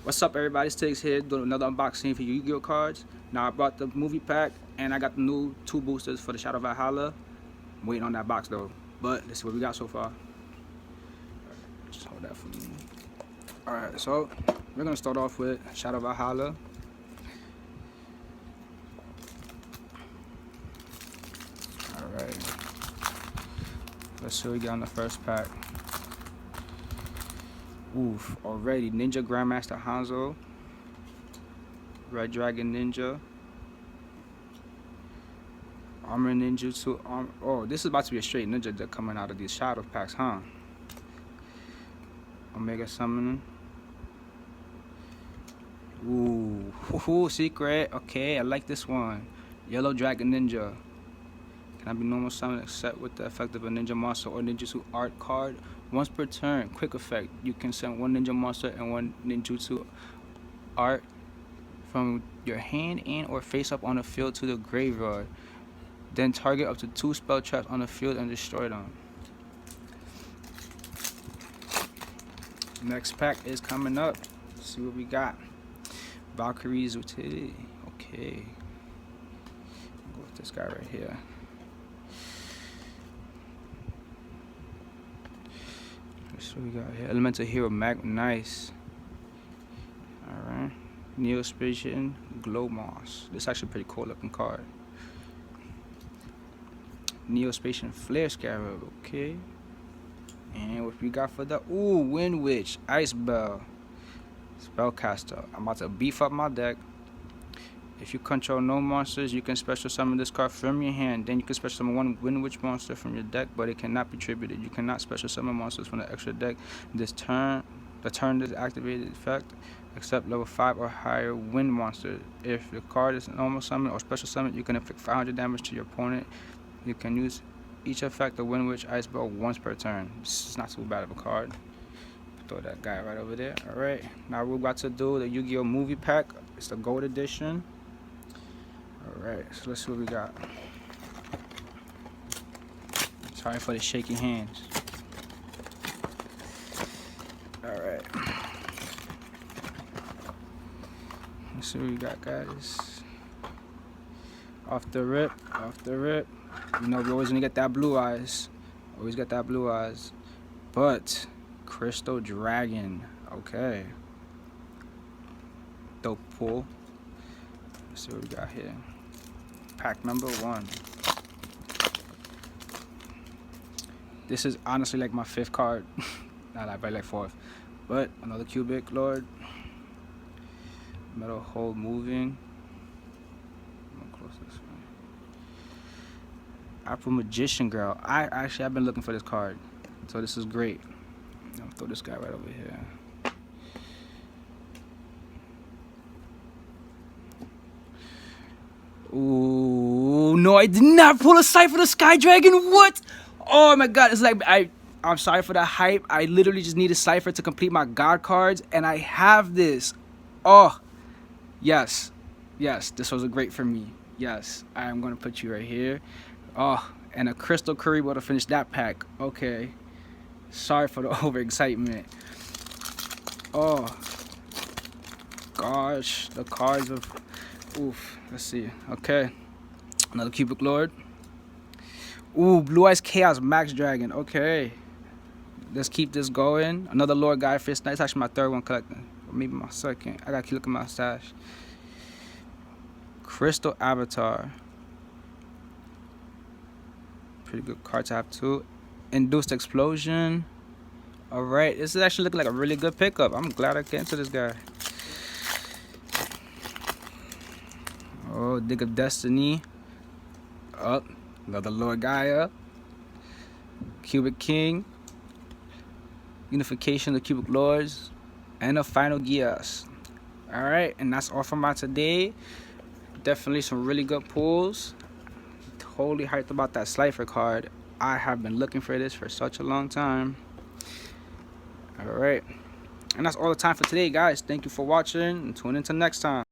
What's up, everybody? It's Tiggs here doing another unboxing for Yu-Gi-Oh cards. Now I brought the movie pack and I got the new 2 boosters for the Shadow of Valhalla. I'm waiting on that box though, but let's see what we got so far. Just hold that for me. Alright, so we're gonna start off with Shadow of Valhalla. Alright, let's see what we got in the first pack. Oof, already Ninja Grandmaster Hanzo, Red Dragon Ninja, Armor Ninjutsu. Oh, this is about to be a straight ninja deck coming out of these shadow packs, huh? Omega Summoning. Ooh, secret. Okay, I like this one. Yellow Dragon Ninja. Can be normal summon except with the effect of a ninja monster or ninjutsu art card. Once per turn, quick effect. You can send 1 ninja monster and 1 ninjutsu art from your hand in or face up on the field to the graveyard. Then target up to 2 spell traps on the field and destroy them. Next pack is coming up. Let's see what we got. Valkyrie's Utility. Okay. I'll go with this guy right here. So we got here Elemental Hero nice. Alright. Neospatian Glowmoss. This is actually a pretty cool looking card. Neospatian Flare Scarab, okay. And what we got for the Wind Witch, Ice Bell, Spellcaster. I'm about to beef up my deck. If you control no monsters, you can special summon this card from your hand. Then you can special summon 1 Wind Witch monster from your deck, but it cannot be tributed. You cannot special summon monsters from the extra deck this turn. The turn is activated effect, except level 5 or higher wind monster. If the card is normal summon or special summon, you can inflict 500 damage to your opponent. You can use each effect of Wind Witch Ice Bell once per turn. This is not too bad of a card. Throw that guy right over there. Alright, now we're about to do the Yu-Gi-Oh movie pack. It's the gold edition. Alright, so let's see what we got. Sorry for the shaky hands. Alright. Let's see what we got, guys. Off the rip. You know, we always gonna get that blue eyes. Always got that blue eyes. But, Crystal Dragon. Okay. Dope pull. Let's see what we got here. Pack number 1. This is honestly like my 5th card. Not probably like 4th. But another Cubic Lord. Metal Hole Moving. I'm gonna close this one. Apple Magician Girl. I've been looking for this card. So this is great. I'm gonna throw this guy right over here. Ooh, no, I did not pull a Cypher the Sky Dragon. What? Oh my god, it's like I'm sorry for the hype. I literally just need a Cypher to complete my god cards, and I have this. Oh, yes, this was a great for me. Yes, I am gonna put you right here. Oh, and a Crystal Kuriboh to finish that pack. Okay, sorry for the overexcitement. Oh gosh, the cards of oof. Let's see. Okay, another Cubic Lord. Ooh, Blue Eyes Chaos Max Dragon. Okay, let's keep this going. Another Lord Guy Fist. That's actually my 3rd one collecting, or maybe my 2nd. I gotta keep looking at my stash. Crystal Avatar. Pretty good card to have too. Induced Explosion. Alright, this is actually looking like a really good pickup. I'm glad I get into this guy. Oh, Dig of Destiny. Up. Another Lord Gaia. Cubic King. Unification of the Cubic Lords. And a Final Gears. Alright, and that's all from my today. Definitely some really good pulls. Totally hyped about that Slifer card. I have been looking for this for such a long time. Alright. And that's all the time for today, guys. Thank you for watching and tune in till next time.